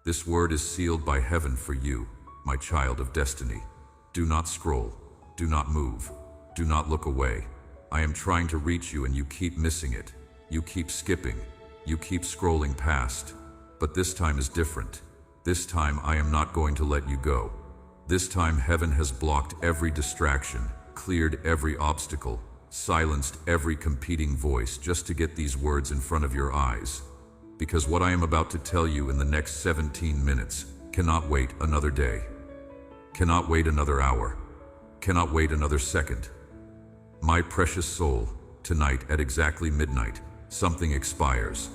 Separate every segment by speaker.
Speaker 1: This word is sealed by heaven for you, my child of destiny. Do not scroll. Do not move. Do not look away. I am trying to reach you and you keep missing it. You keep skipping. You keep scrolling past. But this time is different. This time I am not going to let you go. This time heaven has blocked every distraction, cleared every obstacle, silenced every competing voice just to get these words in front of your eyes. Because what I am about to tell you in the next 17 minutes cannot wait another day, cannot wait another hour, cannot wait another second. My precious soul, tonight at exactly midnight, something expires.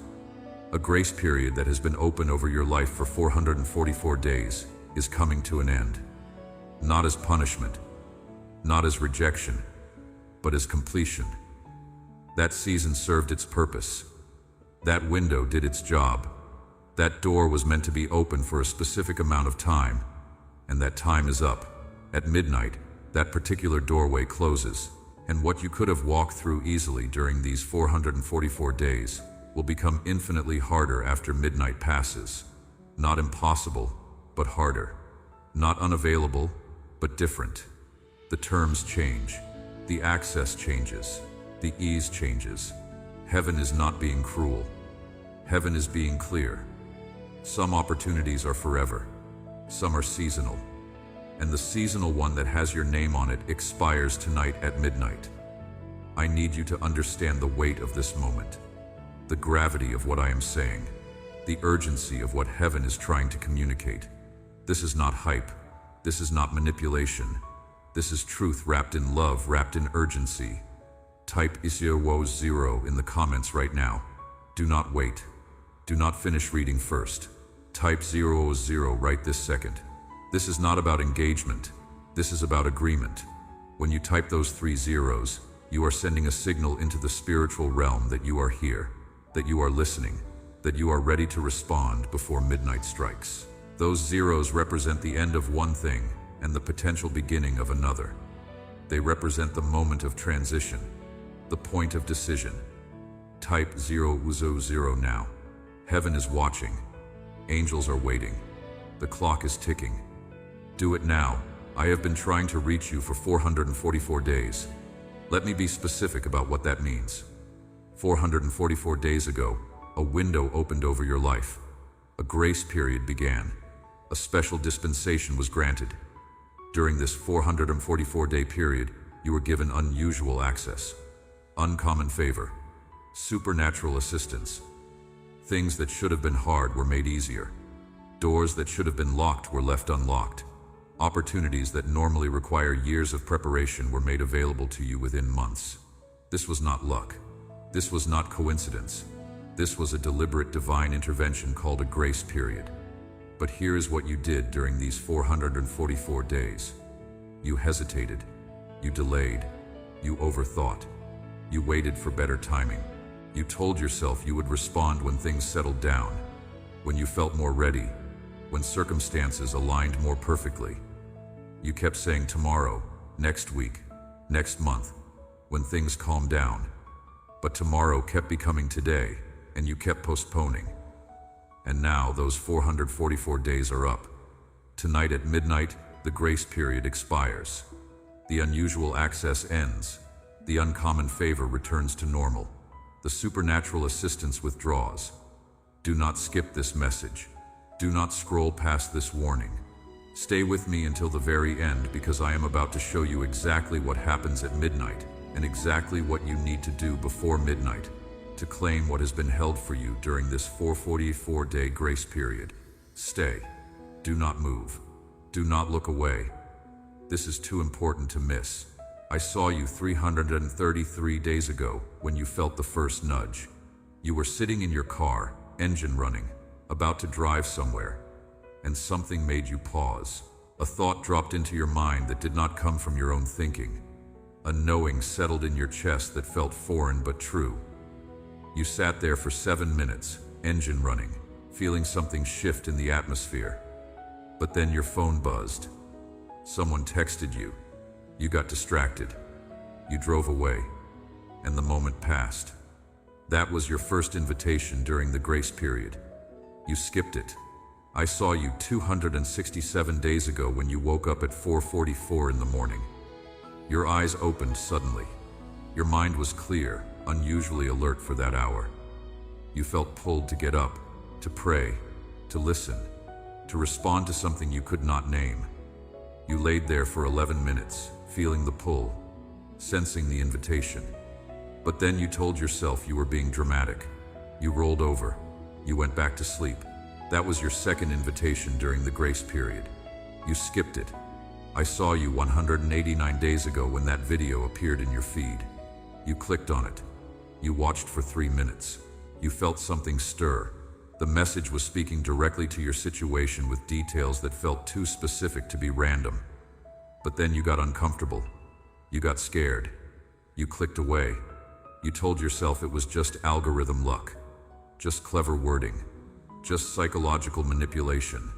Speaker 1: A grace period that has been open over your life for 444 days is coming to an end. Not as punishment, not as rejection, but as completion. That season served its purpose. That window did its job. That door was meant to be open for a specific amount of time, and that time is up. At midnight, that particular doorway closes, and what you could have walked through easily during these 444 days will become infinitely harder after midnight passes. Not impossible, but harder. Not unavailable, but different. The terms change. The access changes. The ease changes. Heaven is not being cruel. Heaven is being clear. Some opportunities are forever. Some are seasonal. And the seasonal one that has your name on it expires tonight at midnight. I need you to understand the weight of this moment, the gravity of what I am saying, the urgency of what heaven is trying to communicate. This is not hype. This is not manipulation. This is truth wrapped in love, wrapped in urgency. Type ISIO0 in the comments right now. Do not wait. Do not finish reading first. Type 00 right this second. This is not about engagement. This is about agreement. When you type those 3 zeros, you are sending a signal into the spiritual realm that you are here, that you are listening, that you are ready to respond before midnight strikes. Those zeros represent the end of one thing and the potential beginning of another. They represent the moment of transition, the point of decision. Type 000 now. Heaven is watching. Angels are waiting. The clock is ticking. Do it now. I have been trying to reach you for 444 days. Let me be specific about what that means. 444 days ago, a window opened over your life. A grace period began. A special dispensation was granted. During this 444-day period, you were given unusual access, uncommon favor, supernatural assistance. Things that should have been hard were made easier. Doors that should have been locked were left unlocked. Opportunities that normally require years of preparation were made available to you within months. This was not luck. This was not coincidence. This was a deliberate divine intervention called a grace period. But here is what you did during these 444 days. You hesitated. You delayed. You overthought. You waited for better timing. You told yourself you would respond when things settled down, when you felt more ready, when circumstances aligned more perfectly. You kept saying tomorrow, next week, next month, when things calmed down. But tomorrow kept becoming today, and you kept postponing. And now those 444 days are up. Tonight at midnight, the grace period expires. The unusual access ends. The uncommon favor returns to normal. The supernatural assistance withdraws. Do not skip this message. Do not scroll past this warning. Stay with me until the very end, because I am about to show you exactly what happens at midnight and exactly what you need to do before midnight to claim what has been held for you during this 444-day grace period. Stay. Do not move. Do not look away. This is too important to miss. I saw you 333 days ago when you felt the first nudge. You were sitting in your car, engine running, about to drive somewhere, and something made you pause. A thought dropped into your mind that did not come from your own thinking. A knowing settled in your chest that felt foreign but true. You sat there for 7 minutes, engine running, feeling something shift in the atmosphere. But then your phone buzzed. Someone texted you. You got distracted. You drove away, and the moment passed. That was your first invitation during the grace period. You skipped it. I saw you 267 days ago when you woke up at 4:44 in the morning. Your eyes opened suddenly. Your mind was clear, unusually alert for that hour. You felt pulled to get up, to pray, to listen, to respond to something you could not name. You laid there for 11 minutes, feeling the pull, sensing the invitation. But then you told yourself you were being dramatic. You rolled over. You went back to sleep. That was your second invitation during the grace period. You skipped it. I saw you 189 days ago when that video appeared in your feed. You clicked on it. You watched for 3 minutes. You felt something stir. The message was speaking directly to your situation with details that felt too specific to be random. But then you got uncomfortable. You got scared. You clicked away. You told yourself it was just algorithm luck, just clever wording, just psychological manipulation.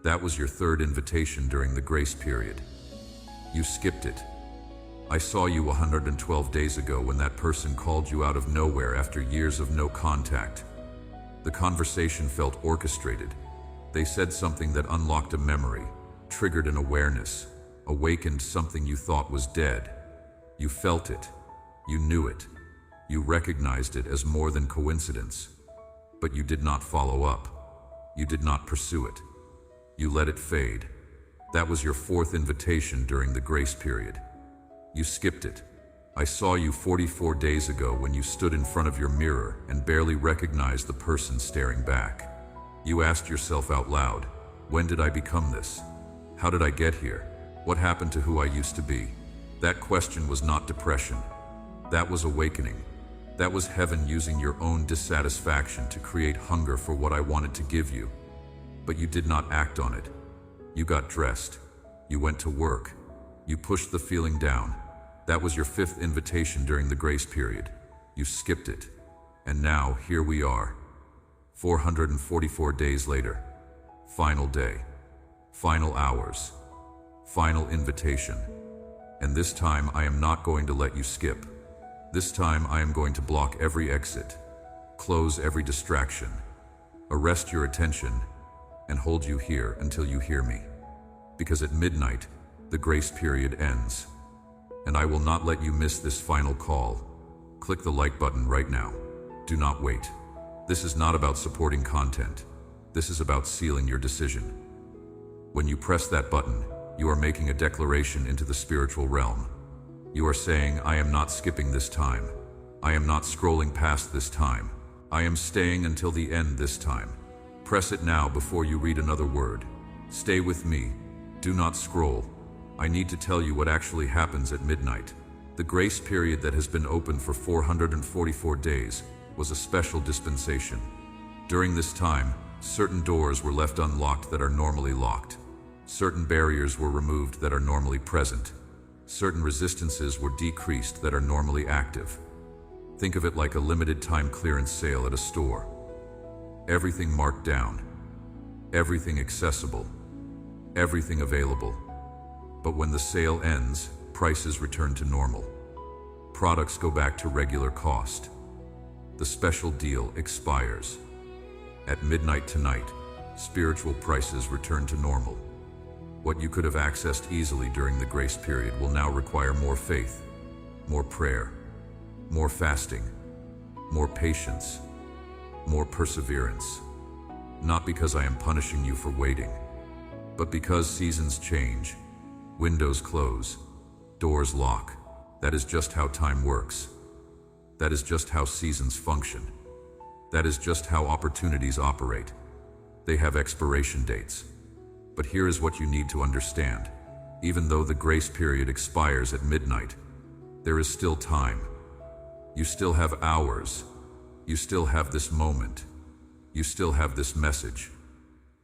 Speaker 1: That was your third invitation during the grace period. You skipped it. I saw you 112 days ago when that person called you out of nowhere after years of no contact. The conversation felt orchestrated. They said something that unlocked a memory, triggered an awareness, awakened something you thought was dead. You felt it. You knew it. You recognized it as more than coincidence. But you did not follow up. You did not pursue it. You let it fade. That was your fourth invitation during the grace period. You skipped it. I saw you 44 days ago when you stood in front of your mirror and barely recognized the person staring back. You asked yourself out loud, when did I become this? How did I get here? What happened to who I used to be? That question was not depression. That was awakening. That was heaven using your own dissatisfaction to create hunger for what I wanted to give you. But you did not act on it. You got dressed. You went to work. You pushed the feeling down. That was your fifth invitation during the grace period. You skipped it. And now, here we are. 444 days later. Final day. Final hours. Final invitation. And this time I am not going to let you skip. This time I am going to block every exit, close every distraction, arrest your attention, and hold you here until you hear me. Because at midnight, the grace period ends. And I will not let you miss this final call. Click the like button right now. Do not wait. This is not about supporting content. This is about sealing your decision. When you press that button, you are making a declaration into the spiritual realm. You are saying, I am not skipping this time. I am not scrolling past this time. I am staying until the end this time. Press it now before you read another word. Stay with me. Do not scroll. I need to tell you what actually happens at midnight. The grace period that has been open for 444 days was a special dispensation. During this time, certain doors were left unlocked that are normally locked. Certain barriers were removed that are normally present. Certain resistances were decreased that are normally active. Think of it like a limited time clearance sale at a store. Everything marked down. Everything accessible. Everything available. But when the sale ends, prices return to normal. Products go back to regular cost. The special deal expires. At midnight tonight, spiritual prices return to normal. What you could have accessed easily during the grace period will now require more faith, more prayer, more fasting, more patience, more perseverance. Not because I am punishing you for waiting, but because seasons change, windows close, doors lock. That is just how time works. That is just how seasons function. That is just how opportunities operate. They have expiration dates. But here is what you need to understand. Even though the grace period expires at midnight, there is still time. You still have hours. You still have this moment. You still have this message.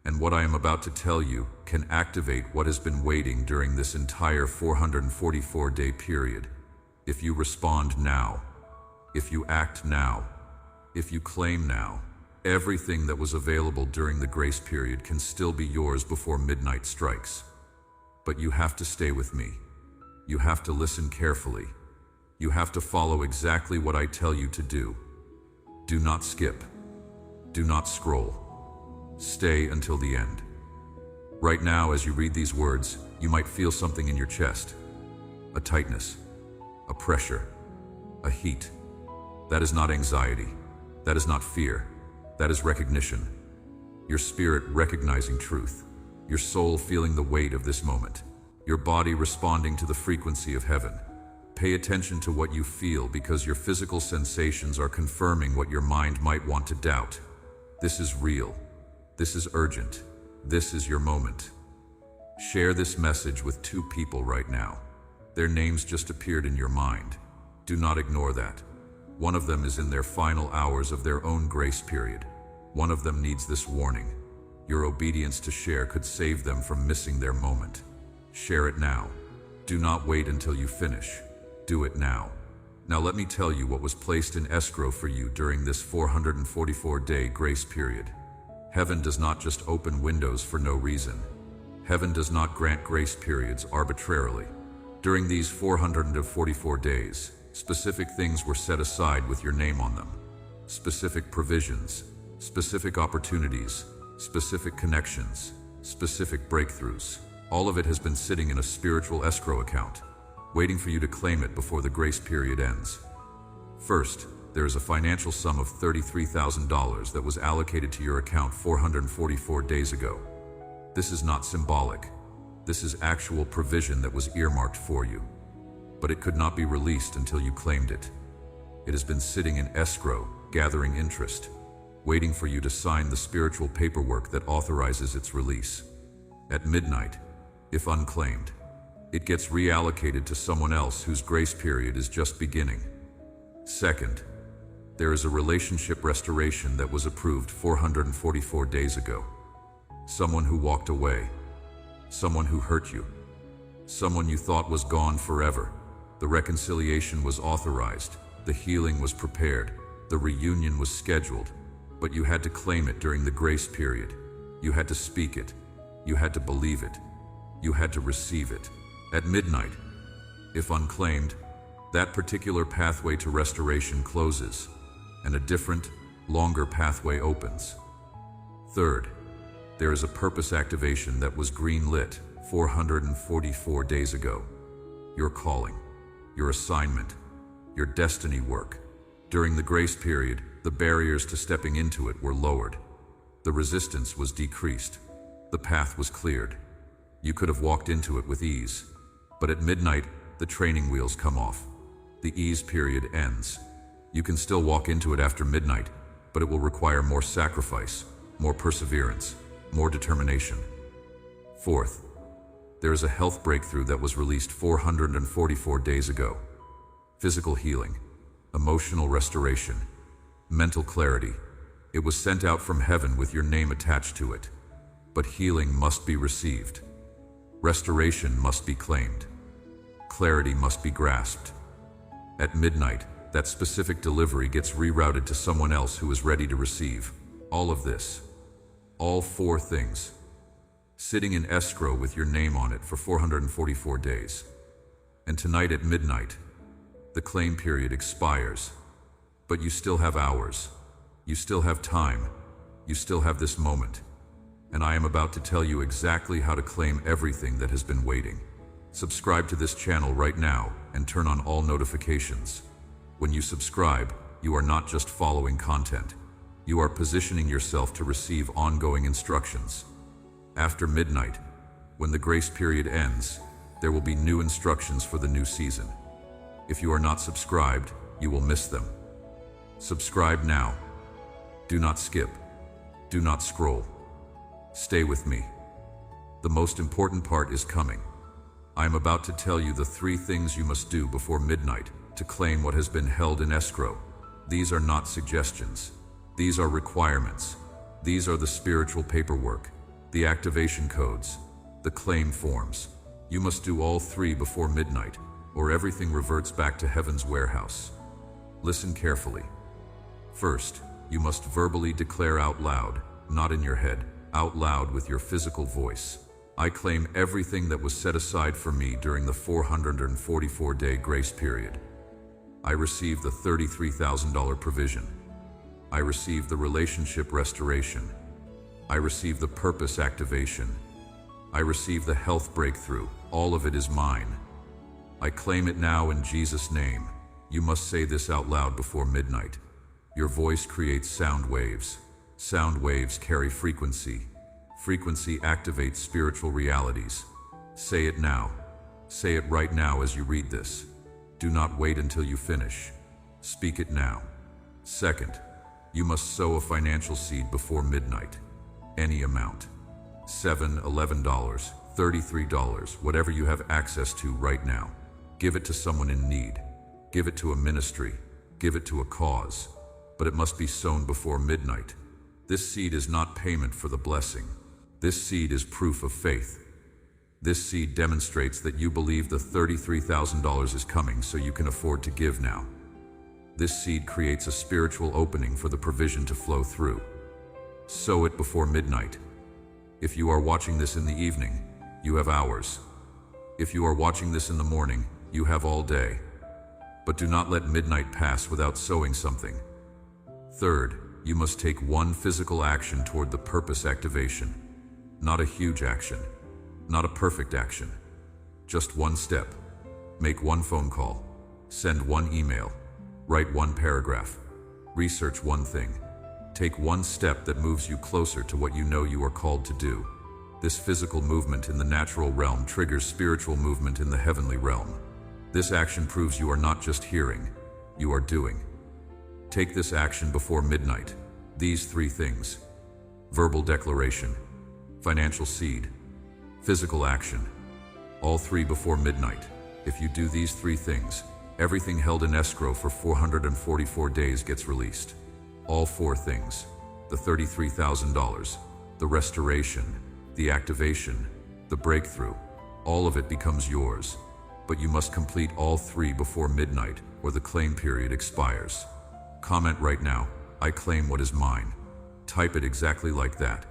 Speaker 1: And what I am about to tell you can activate what has been waiting during this entire 444-day period. If you respond now, if you act now, if you claim now, everything that was available during the grace period can still be yours before midnight strikes. But you have to stay with me. You have to listen carefully. You have to follow exactly what I tell you to do. Do not skip. Do not scroll. Stay until the end. Right now, as you read these words, you might feel something in your chest. A tightness, a pressure, a heat. That is not anxiety. That is not fear. That is recognition. Your spirit recognizing truth. Your soul feeling the weight of this moment. Your body responding to the frequency of heaven. Pay attention to what you feel, because your physical sensations are confirming what your mind might want to doubt. This is real. This is urgent. This is your moment. Share this message with 2 people right now. Their names just appeared in your mind. Do not ignore that. One of them is in their final hours of their own grace period. One of them needs this warning. Your obedience to share could save them from missing their moment. Share it now. Do not wait until you finish. Do it now. Now let me tell you what was placed in escrow for you during this 444-day grace period. Heaven does not just open windows for no reason. Heaven does not grant grace periods arbitrarily. During these 444 days, specific things were set aside with your name on them. Specific provisions, specific opportunities, specific connections, specific breakthroughs. All of it has been sitting in a spiritual escrow account, waiting for you to claim it before the grace period ends. First, there is a financial sum of $33,000 that was allocated to your account 444 days ago. This is not symbolic. This is actual provision that was earmarked for you. But it could not be released until you claimed it. It has been sitting in escrow, gathering interest, waiting for you to sign the spiritual paperwork that authorizes its release. At midnight, if unclaimed, it gets reallocated to someone else whose grace period is just beginning. Second, there is a relationship restoration that was approved 444 days ago. Someone who walked away, someone who hurt you, someone you thought was gone forever. The reconciliation was authorized, the healing was prepared, the reunion was scheduled, but you had to claim it during the grace period. You had to speak it. You had to believe it. You had to receive it. At midnight, if unclaimed, that particular pathway to restoration closes, and a different, longer pathway opens. Third, there is a purpose activation that was green-lit 444 days ago. Your calling, your assignment, your destiny work. During the grace period, the barriers to stepping into it were lowered. The resistance was decreased. The path was cleared. You could have walked into it with ease, but at midnight, the training wheels come off. The ease period ends. You can still walk into it after midnight, but it will require more sacrifice, more perseverance, more determination. Fourth, there is a health breakthrough that was released 444 days ago. Physical healing, emotional restoration, mental clarity. It was sent out from heaven with your name attached to it. But healing must be received. Restoration must be claimed. Clarity must be grasped. At midnight, that specific delivery gets rerouted to someone else who is ready to receive. All of this, all 4 things, sitting in escrow with your name on it for 444 days. And tonight at midnight, the claim period expires. But you still have hours. You still have time. You still have this moment. And I am about to tell you exactly how to claim everything that has been waiting. Subscribe to this channel right now and turn on all notifications. When you subscribe, you are not just following content. You are positioning yourself to receive ongoing instructions. After midnight, when the grace period ends, there will be new instructions for the new season. If you are not subscribed, you will miss them. Subscribe now. Do not skip. Do not scroll. Stay with me. The most important part is coming. I am about to tell you the 3 things you must do before midnight to claim what has been held in escrow. These are not suggestions. These are requirements. These are the spiritual paperwork, the activation codes, the claim forms. You must do all 3 before midnight, or everything reverts back to heaven's warehouse. Listen carefully. First, you must verbally declare out loud, not in your head, out loud with your physical voice. I claim everything that was set aside for me during the 444-day grace period. I receive the $33,000 provision. I receive the relationship restoration. I receive the purpose activation. I receive the health breakthrough. All of it is mine. I claim it now in Jesus' name. You must say this out loud before midnight. Your voice creates sound waves. Sound waves carry frequency. Frequency activates spiritual realities. Say it now. Say it right now as you read this. Do not wait until you finish. Speak it now. Second, you must sow a financial seed before midnight. Any amount. $7, $11, $33, whatever you have access to right now. Give it to someone in need. Give it to a ministry. Give it to a cause. But it must be sown before midnight. This seed is not payment for the blessing. This seed is proof of faith. This seed demonstrates that you believe the $33,000 is coming, so you can afford to give now. This seed creates a spiritual opening for the provision to flow through. Sow it before midnight. If you are watching this in the evening, you have hours. If you are watching this in the morning, you have all day. But do not let midnight pass without sowing something. Third, you must take one physical action toward the purpose activation. Not a huge action. Not a perfect action. Just one step. Make one phone call. Send one email. Write one paragraph. Research one thing. Take one step that moves you closer to what you know you are called to do. This physical movement in the natural realm triggers spiritual movement in the heavenly realm. This action proves you are not just hearing, you are doing. Take this action before midnight. These three things: verbal declaration, financial seed, physical action. All three before midnight. If you do these three things, everything held in escrow for 444 days gets released. All four things: the $33,000, the restoration, the activation, the breakthrough, all of it becomes yours. But you must complete all three before midnight or the claim period expires. Comment right now, "I claim what is mine." Type it exactly like that.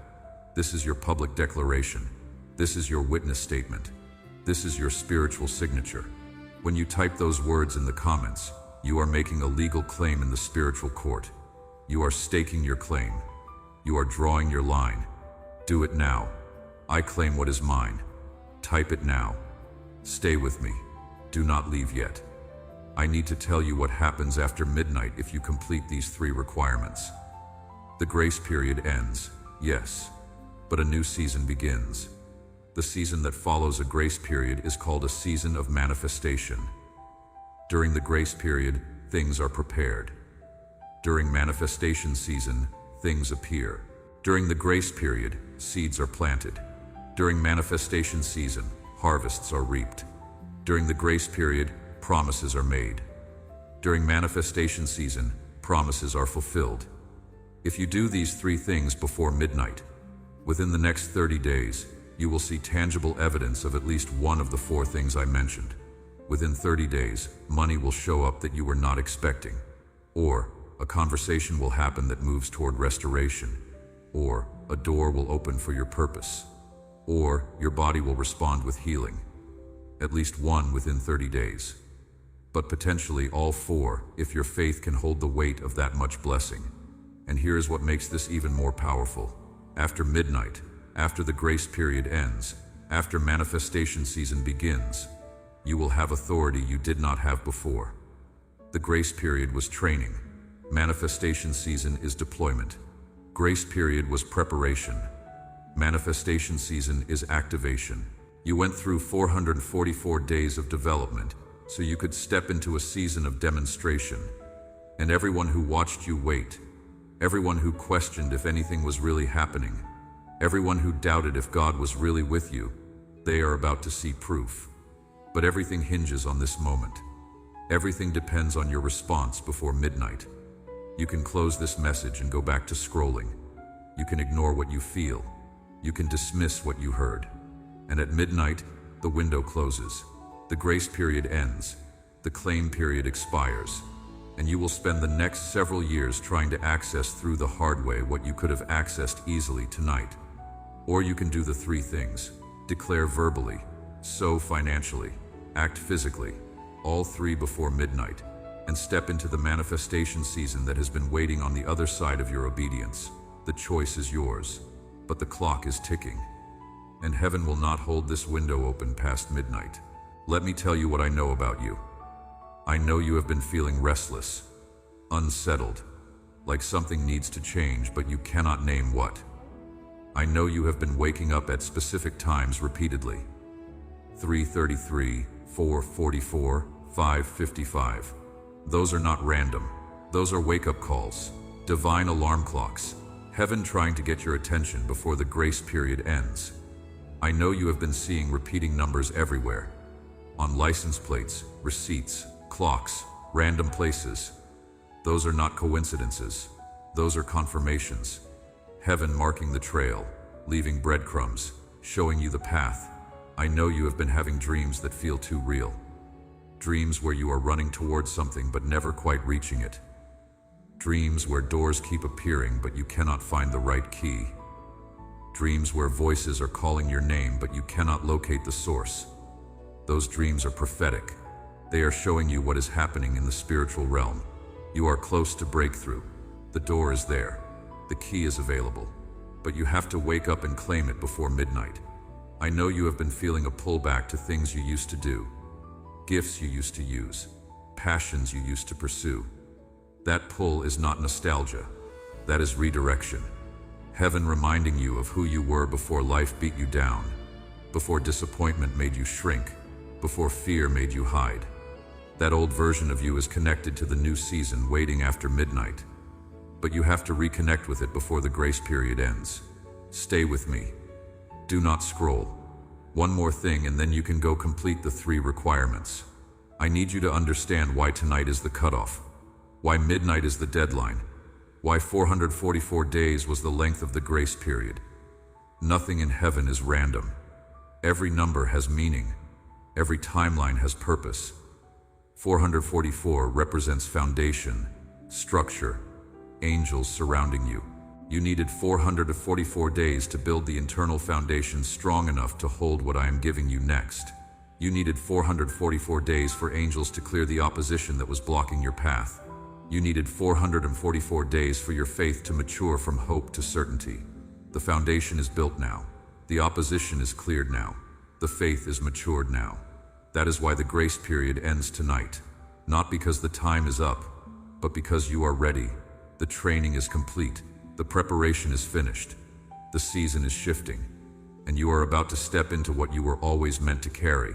Speaker 1: This is your public declaration. This is your witness statement. This is your spiritual signature. When you type those words in the comments, you are making a legal claim in the spiritual court. You are staking your claim. You are drawing your line. Do it now. I claim what is mine. Type it now. Stay with me. Do not leave yet. I need to tell you what happens after midnight if you complete these three requirements. The grace period ends, yes, but a new season begins. The season that follows a grace period is called a season of manifestation. During the grace period, things are prepared. During manifestation season, things appear. During the grace period, seeds are planted. During manifestation season, harvests are reaped. During the grace period, promises are made. During manifestation season, promises are fulfilled. If you do these three things before midnight, within the next 30 days, you will see tangible evidence of at least one of the four things I mentioned. Within 30 days, money will show up that you were not expecting. Or a conversation will happen that moves toward restoration. Or a door will open for your purpose. Or your body will respond with healing. At least one within 30 days. But potentially all four if your faith can hold the weight of that much blessing. And here is what makes this even more powerful. After midnight, after the grace period ends, after manifestation season begins, you will have authority you did not have before. The grace period was training. Manifestation season is deployment. Grace period was preparation. Manifestation season is activation. You went through 444 days of development, so you could step into a season of demonstration. And everyone who watched you wait, everyone who questioned if anything was really happening, everyone who doubted if God was really with you, they are about to see proof. But everything hinges on this moment. Everything depends on your response before midnight. You can close this message and go back to scrolling. You can ignore what you feel. You can dismiss what you heard. And at midnight, the window closes. The grace period ends. The claim period expires. And you will spend the next several years trying to access through the hard way what you could have accessed easily tonight. Or you can do the three things: declare verbally, sow financially, act physically, all three before midnight, and step into the manifestation season that has been waiting on the other side of your obedience. The choice is yours. but the clock is ticking, and heaven will not hold this window open past midnight. Let me tell you what I know about you. I know you have been feeling restless, unsettled, like something needs to change, but you cannot name what. I know you have been waking up at specific times repeatedly. 3:33, 4:44, 5:55. Those are not random. Those are wake-up calls, divine alarm clocks, heaven trying to get your attention before the grace period ends. I know you have been seeing repeating numbers everywhere. On license plates, receipts, clocks, random places. Those are not coincidences. Those are confirmations. Heaven marking the trail, leaving breadcrumbs, showing you the path. I know you have been having dreams that feel too real. Dreams where you are running towards something but never quite reaching it. Dreams where doors keep appearing but you cannot find the right key. Dreams where voices are calling your name but you cannot locate the source. Those dreams are prophetic. They are showing you what is happening in the spiritual realm. You are close to breakthrough. The door is there. The key is available. But you have to wake up and claim it before midnight. I know you have been feeling a pullback to things you used to do, gifts you used to use, passions you used to pursue. That pull is not nostalgia. That is redirection. Heaven reminding you of who you were before life beat you down, before disappointment made you shrink, before fear made you hide. That old version of you is connected to the new season waiting after midnight. But you have to reconnect with it before the grace period ends. Stay with me. Do not scroll. One more thing and then you can go complete the 3 requirements. I need you to understand why tonight is the cutoff, why midnight is the deadline, why 444 days was the length of the grace period. Nothing in heaven is random. Every number has meaning. Every timeline has purpose. 444 represents foundation, structure, angels surrounding you. You needed 444 days to build the internal foundation strong enough to hold what I am giving you next. You needed 444 days for angels to clear the opposition that was blocking your path. You needed 444 days for your faith to mature from hope to certainty. The foundation is built now. The opposition is cleared now. The faith is matured now. That is why the grace period ends tonight. Not because the time is up, but because you are ready. The training is complete. The preparation is finished. The season is shifting. And you are about to step into what you were always meant to carry.